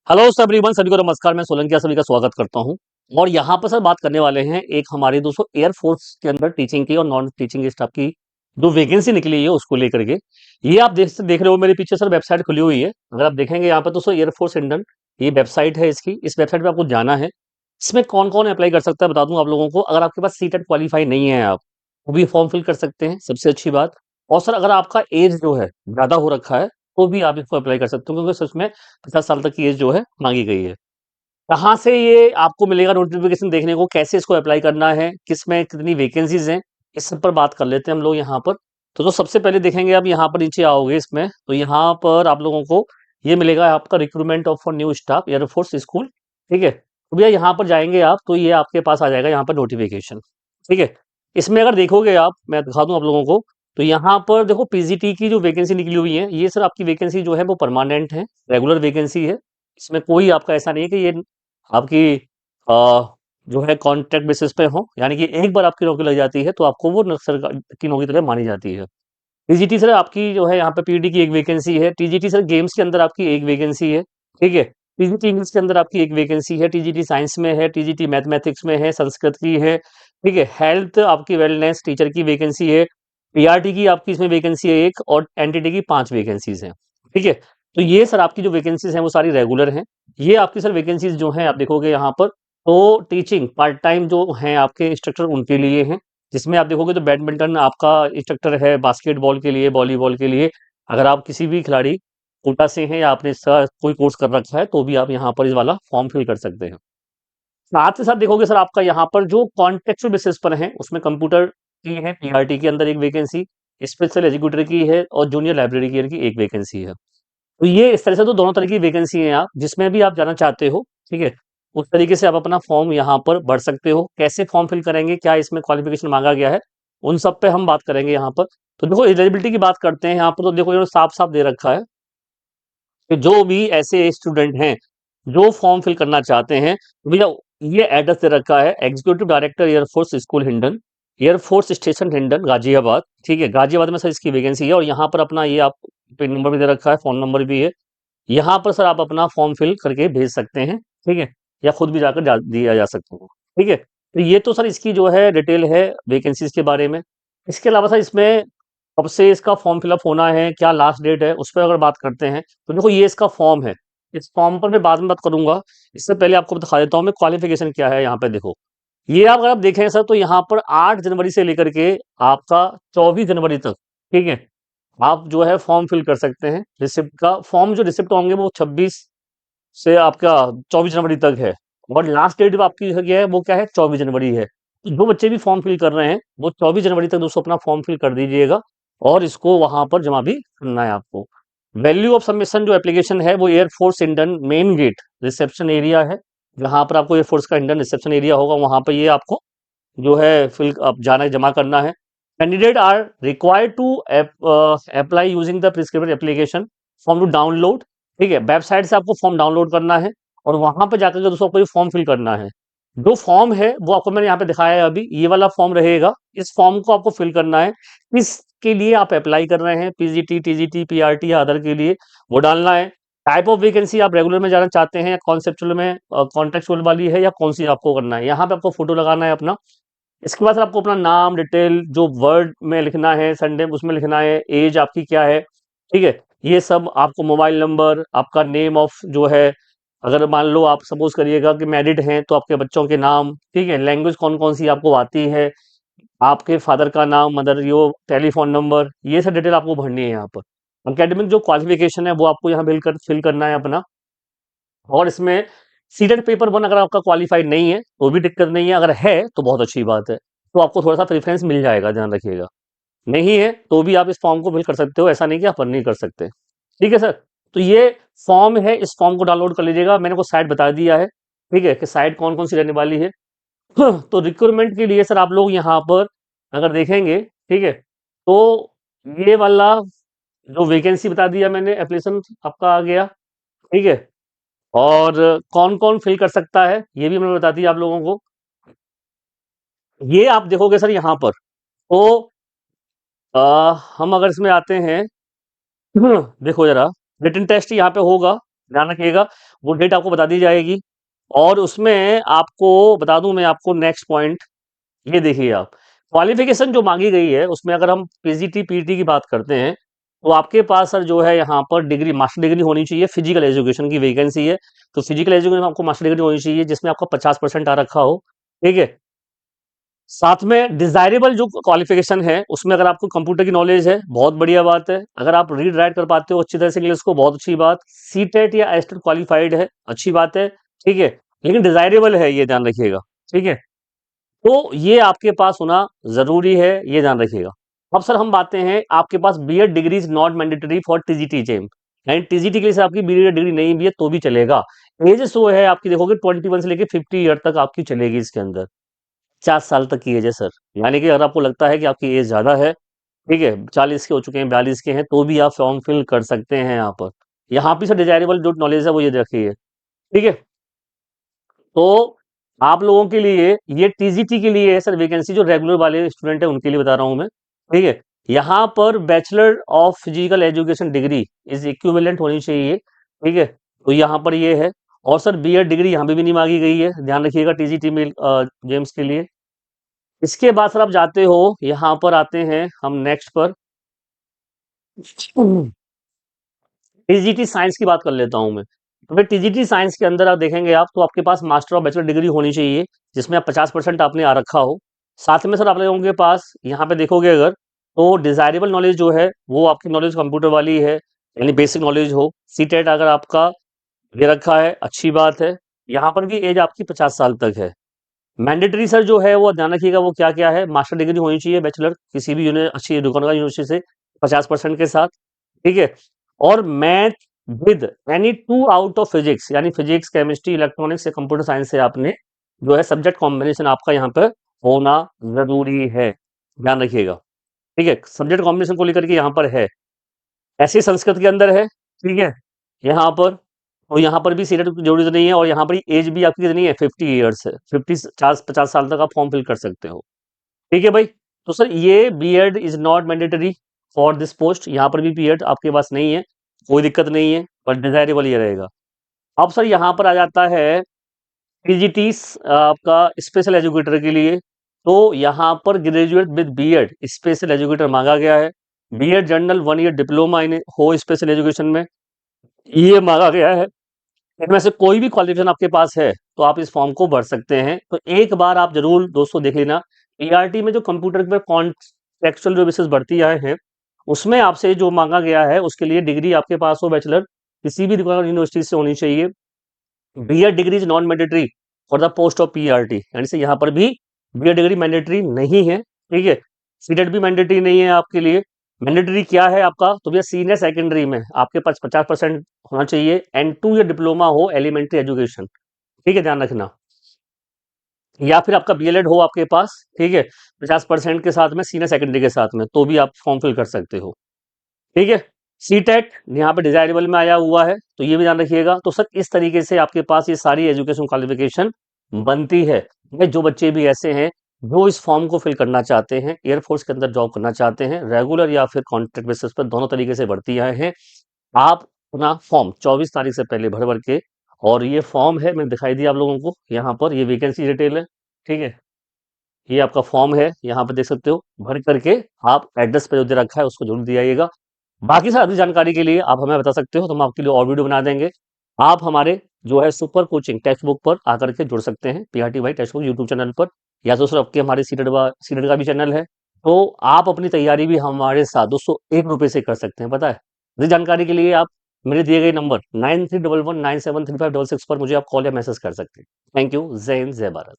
Hello sir everyone, सभी को नमस्कार। मैं सोलंकिया सभी का स्वागत करता हूं। और यहाँ पर सर बात करने वाले हैं एक हमारे दोस्तों एयरफोर्स के अंदर टीचिंग की और नॉन टीचिंग स्टाफ की जो वैकेंसी निकली है उसको लेकर के। ये आप देख रहे हो मेरे पीछे सर वेबसाइट खुली हुई है। अगर आप देखेंगे यहाँ पर दोस्तों एयरफोर्स इंडियन ये वेबसाइट है इसकी। इस वेबसाइट पे आपको जाना है। इसमें कौन कौन अप्लाई कर सकता है बता दूं आप लोगों को। अगर आपके पास सीटेट क्वालिफाई नहीं है आप वो भी फॉर्म फिल कर सकते हैं, सबसे अच्छी बात। और सर अगर आपका एज जो है ज्यादा हो रखा है तो भी आप इसको अप्लाई कर सकते हो, क्योंकि सच में 50 साल तक की एज जो है मांगी गई है। कहाँ से ये आपको मिलेगा नोटिफिकेशन देखने को, कैसे इसको अप्लाई करना है, किस में कितनी वैकेंसीज हैं, इस सब पर बात कर लेते हैं हम लोग यहाँ पर। तो सबसे पहले देखेंगे आप यहाँ पर नीचे आओगे इसमें, तो यहाँ पर आप लोगों को ये मिलेगा आपका recruitment of for new staff air force school. ठीक है, तो भैया यहाँ पर जाएंगे आप तो ये आपके पास आ जाएगा यहाँ पर नोटिफिकेशन। ठीक है, इसमें अगर देखोगे आप, मैं दिखा दूं आप लोगों को, तो यहाँ पर देखो पीजीटी की जो वैकेंसी निकली हुई है ये सर आपकी वैकेंसी जो है वो परमानेंट है, रेगुलर वैकेंसी है। इसमें कोई आपका ऐसा नहीं है कि ये आपकी जो है कॉन्ट्रैक्ट बेसिस पे हो, यानी कि एक बार आपकी नौकरी लग जाती है तो आपको वो सरकार की नौकरी तरह मानी जाती है। टीजीटी सर आपकी जो है यहाँ पे पीडी की एक वैकेंसी है। टीजीटी सर गेम्स के अंदर आपकी एक वैकेंसी है। ठीक है, टीजीटी इंग्लिश के अंदर आपकी एक वैकेंसी है, टीजीटी साइंस में है, टीजीटी मैथमेटिक्स में है, संस्कृत की है। ठीक है, हेल्थ आपकी वेलनेस टीचर की वैकेंसी है। पीआरटी की आपकी इसमें वैकेंसी है एक, और एनटीटी की 5 वैकेंसीज हैं। ठीक है, तो ये सर आपकी जो वैकेंसीज हैं वो सारी रेगुलर हैं। ये आपकी सर वैकेंसीज जो हैं आप देखोगे यहाँ पर, तो टीचिंग पार्ट टाइम जो हैं आपके इंस्ट्रक्टर उनके लिए हैं। जिसमें आप देखोगे तो बैडमिंटन आपका इंस्ट्रक्टर है, बास्केटबॉल के लिए, वॉलीबॉल के लिए। अगर आप किसी भी खिलाड़ी कोटा से हैं या आपने इसका कोई कोर्स कर रखा है तो भी आप यहाँ पर इस वाला फॉर्म फिल कर सकते हैं। साथ ही साथ देखोगे सर आपका यहाँ पर जो कॉन्टेक्चुअल बेसिस पर है उसमें कंप्यूटर की है, पीआरटी के अंदर एक वैकेंसी, स्पेशल एजुकेटर की है, और जूनियर लाइब्रेरी की एक वैकेंसी है। तो ये इस तरह से तो दोनों तरह की वैकेंसी है, आप जिसमें भी आप जाना चाहते हो। ठीक है, उस तरीके से आप अपना फॉर्म यहाँ पर भर सकते हो। कैसे फॉर्म फिल करेंगे, क्या इसमें क्वालिफिकेशन मांगा गया है, उन सब पे हम बात करेंगे यहाँ पर। तो देखो एलिजिबिलिटी की बात करते हैं यहाँ पर, तो देखो इन्होंने साफ साफ दे रखा है कि जो भी ऐसे स्टूडेंट हैं जो फॉर्म फिल करना चाहते हैं, तो भैया ये एड्रेस दे रखा है, executive director air force school Hindon, air force station Hindon Ghaziabad. ठीक है, गाजियाबाद में सर इसकी वैकेंसी है। और यहाँ पर अपना ये आप पिन नंबर भी दे रखा है, फोन नंबर भी है। यहाँ पर सर आप अपना फॉर्म फिल करके भेज सकते हैं। ठीक है, या खुद भी जाकर दिया जा सकता है। ठीक है, तो ये तो सर इसकी जो है डिटेल है वैकेंसीज के बारे में। इसके अलावा सर इसमें कब से इसका फॉर्म फिलअप होना है, क्या लास्ट डेट है, उस पर अगर बात करते हैं तो देखो ये इसका फॉर्म है। इस फॉर्म पर मैं बाद में बात करूंगा। इससे पहले आपको दिखा देता हूँ मैं क्वालिफिकेशन क्या है यहाँ पे। देखो ये आप अगर आप देखें सर, तो यहाँ पर 8 जनवरी से लेकर के आपका 24 जनवरी तक, ठीक है, आप जो है फॉर्म फिल कर सकते हैं। रिसिप्ट का फॉर्म जो रिसिप्ट होंगे वो 26 से आपका 24 जनवरी तक है। और लास्ट डेट आपकी है वो क्या है, 24 जनवरी है। तो जो बच्चे भी फॉर्म फिल कर रहे हैं वो 24 जनवरी तक दोस्तों अपना फॉर्म फिल कर दीजिएगा, और इसको वहां पर जमा भी करना है आपको। वैल्यू ऑफ सबमिशन जो एप्लीकेशन है वो air force Indian main gate reception area है, जहां पर आपको एयरफोर्स का इंडियन रिसेप्शन एरिया होगा, वहां पर ये आपको जो है फिल अब जाना जमा करना है। Candidate are required to apply using the prescribed application form to download. ठीक है, वेबसाइट से आपको फॉर्म डाउनलोड करना है और वहां पर जाकर के दोस्तों आपको ये फॉर्म फिल करना है। जो फॉर्म है वो आपको मैंने यहाँ पे दिखाया है, अभी ये वाला फॉर्म रहेगा। इस फॉर्म को आपको फिल करना है, किसके लिए आप अप्लाई कर रहे हैं, पीजीटी, टीजीटी, पीआरटी या अदर के लिए, वो डालना है। टाइप ऑफ वैकेंसी आप रेगुलर में जाना चाहते हैं या कॉन्सेप्चुअल में, कॉन्ट्रेक्चुअल वाली है, या कौन सी आपको करना है। यहाँ पे आपको फोटो लगाना है अपना। इसके बाद आपको अपना नाम डिटेल जो वर्ड में लिखना है, संडे उसमें लिखना है, एज आपकी क्या है। ठीक है, ये सब आपको, मोबाइल नंबर, आपका नेम ऑफ जो है, अगर मान लो आप सपोज करिएगा कि मैरिड हैं तो आपके बच्चों के नाम। ठीक है, लैंग्वेज कौन कौन सी आपको आती है, आपके फादर का नाम, मदर, यो टेलीफोन नंबर, ये सब डिटेल आपको भरनी है यहाँ पर। अकेडमिक जो क्वालिफिकेशन है वो आपको यहाँ फिल करना है अपना। और इसमें सीटेट पेपर 1 अगर आपका क्वालिफाइड नहीं है तो भी दिक्कत नहीं है, अगर है तो बहुत अच्छी बात है, तो आपको थोड़ा सा प्रेफरेंस मिल जाएगा, ध्यान रखिएगा। नहीं है तो भी आप इस फॉर्म को फिल कर सकते हो, ऐसा नहीं कि आप नहीं कर सकते। ठीक है सर, तो ये फॉर्म है, इस फॉर्म को डाउनलोड कर लीजिएगा। मैंने को साइट बता दिया है, ठीक है, कि साइट कौन कौन सी रहने वाली है। तो रिक्रूटमेंट के लिए सर आप लोग यहाँ पर अगर देखेंगे, ठीक है, तो ये वाला जो वैकेंसी बता दिया मैंने, एप्लीकेशन आपका आ गया। ठीक है, और कौन कौन फिल कर सकता है ये भी मैंने बता दिया आप लोगों को। ये आप देखोगे सर यहाँ पर, तो हम अगर इसमें आते हैं, देखो जरा, रिटन टेस्ट यहाँ पे होगा। ध्यान रखिएगा, वो डेट आपको बता दी जाएगी। और उसमें आपको बता दूं मैं आपको नेक्स्ट पॉइंट, ये देखिए आप, क्वालिफिकेशन जो मांगी गई है उसमें अगर हम पीजीटी पीटी की बात करते हैं, तो आपके पास सर जो है यहाँ पर डिग्री, मास्टर डिग्री होनी चाहिए। फिजिकल एजुकेशन की वैकेंसी है, तो फिजिकल एजुकेशन में आपको मास्टर डिग्री होनी चाहिए जिसमें आपका 50% आ रखा हो। ठीक है, साथ में डिजायरेबल जो क्वालिफिकेशन है उसमें अगर आपको कंप्यूटर की नॉलेज है, बहुत बढ़िया बात है। अगर आप रीड राइट कर पाते हो अच्छी तरह से इंग्लिश को, बहुत अच्छी बात। सीटेट या एस्टेट क्वालिफाइड है, अच्छी बात है। ठीक है, लेकिन डिजायरेबल है, ये ध्यान रखिएगा। ठीक है, तो ये आपके पास होना जरूरी है, ये ध्यान रखिएगा। अब सर हम बातें हैं, आपके पास B Ed degree is not mandatory for TGT जेम, यानी टीजीटी के लिए आपकी बीएड डिग्री नहीं भी है तो भी चलेगा। एज सो है आपकी, देखोगे 21 से लेकर 50 ईयर तक आपकी चलेगी इसके अंदर, 50 साल तक की एज है सर। यानी कि अगर आपको लगता है कि आपकी एज ज्यादा है, ठीक है, 40 के हो चुके हैं, 42 के हैं, तो भी आप फॉर्म फिल कर सकते हैं यहाँ पर। यहाँ पे सर डिजायरेबल जो नॉलेज है वो ये रखिए। ठीक है, तो आप लोगों के लिए ये टीजीटी के लिए है सर वैकेंसी, जो रेगुलर वाले स्टूडेंट है उनके लिए बता रहा हूं मैं। ठीक है, यहाँ पर bachelor of physical education degree is equivalent होनी चाहिए। ठीक है, तो यहाँ पर ये है। और सर बीएड डिग्री यहाँ पे भी नहीं मांगी गई है, ध्यान रखिएगा, टीजीटी में जेम्स के लिए। इसके बाद सर आप जाते हो, यहाँ पर आते हैं हम नेक्स्ट पर, टीजीटी साइंस की बात कर लेता हूं मैं। तो फिर टीजीटी साइंस के अंदर आप देखेंगे आप, तो आपके पास मास्टर और बैचलर डिग्री होनी चाहिए जिसमें आप 50% आपने आ रखा हो। साथ में सर आप लोगों के पास यहाँ पे देखोगे अगर, तो डिजायरेबल नॉलेज जो है वो आपकी नॉलेज कंप्यूटर वाली है, यानी बेसिक नॉलेज हो। सीटेट अगर आपका दे रखा है, अच्छी बात है। यहाँ पर भी एज आपकी 50 साल तक है। मैंडेटरी सर जो है वो ध्यान रखिएगा, वो क्या क्या है, मास्टर डिग्री होनी चाहिए बैचलर किसी भी अच्छी रिकॉग्नाइज्ड यूनिवर्सिटी से 50% के साथ। ठीक है, और math with any 2 out of physics, यानी फिजिक्स केमिस्ट्री इलेक्ट्रॉनिक्स या कंप्यूटर साइंस से आपने जो है सब्जेक्ट कॉम्बिनेशन आपका यहाँ पे होना जरूरी है, ध्यान रखिएगा। ठीक है, सब्जेक्ट कॉम्बिनेशन को लेकर के यहाँ पर है। ऐसे संस्कृत के अंदर है। ठीक है, यहाँ पर, और यहाँ पर भी सीटेट की जरूरत नहीं है, और यहाँ पर एज भी आपकी कितनी है, 50 ईयर्स है, 50 तक आप फॉर्म फिल कर सकते हो। ठीक है भाई, तो सर ये BEd is not mandatory for this post, यहाँ पर भी बीएड आपके पास नहीं है, कोई दिक्कत नहीं है, पर डिजायरेबल ये रहेगा। अब सर यहाँ पर आ जाता है पीजीटी आपका स्पेशल एजुकेटर के लिए। तो यहाँ पर graduate with BEd special educator मांगा गया है। BEd general 1 year diploma in हो स्पेशल एजुकेशन में, ये मांगा गया है। इनमें से कोई भी क्वालिफिकेशन आपके पास है तो आप इस फॉर्म को भर सकते हैं। तो एक बार आप जरूर दोस्तों देख लेना, पीआरटी में जो कंप्यूटर पे कॉन्टेक्चुअल जो विशेष भर्ती आए हैं उसमें आपसे जो मांगा गया है उसके लिए डिग्री आपके पास हो बैचलर किसी भी यूनिवर्सिटी से होनी चाहिए। BEd degree is non mandatory for the post of PRT, यानी से यहाँ पर भी बीएड डिग्री मैंडेटरी नहीं है। ठीक है, सीटेट भी मैंडेटरी नहीं है आपके लिए। मैंडेटरी क्या है आपका, तो भैया सीनियर सेकेंडरी में आपके पास 50% होना चाहिए, एंड 2 ईयर डिप्लोमा हो एलिमेंट्री एजुकेशन। ठीक है, ध्यान रखना, या फिर आपका बीएलएड हो आपके पास। ठीक है, 50% के साथ में सीनियर सेकेंडरी के साथ में, तो भी आप फॉर्म फिल कर सकते हो। ठीक है, सीटेट यहाँ पे डिजायरेबल में आया हुआ है, तो ये भी ध्यान रखिएगा। तो सर इस तरीके से आपके पास ये सारी एजुकेशन क्वालिफिकेशन बनती है। जो बच्चे भी ऐसे हैं जो इस फॉर्म को फिल करना चाहते हैं, एयरफोर्स के अंदर जॉब करना चाहते हैं, रेगुलर या फिर कॉन्ट्रैक्ट बेसिस पर, दोनों तरीके से भर्ती आए हैं। आप अपना फॉर्म 24 तारीख से पहले भर भर के, और ये फॉर्म है मैंने दिखाई दिया आप लोगों को, यहाँ पर ये वैकेंसी डिटेल है। ठीक है, ये आपका फॉर्म है, यहाँ पे देख सकते हो, भर करके आप एड्रेस पे जो दे रखा है उसको जरूर दिलाइएगा। बाकी सर अधिक जानकारी के लिए आप हमें बता सकते हो, तो हम आपके लिए और वीडियो बना देंगे। आप हमारे जो है सुपर कोचिंग टेक्स्ट बुक पर आकर के जुड़ सकते हैं, PRT Y textbook YouTube channel पर, या तो सर आपके हमारे सीटेट का भी चैनल है। तो आप अपनी तैयारी भी हमारे साथ दोस्तों 1 रुपये से कर सकते हैं, पता है। अधिक जानकारी के लिए आप मेरे दिए गए नंबर 9311973566 पर मुझे आप कॉल या मैसेज कर सकते हैं। थैंक यू, जय हिंद, जय भारत।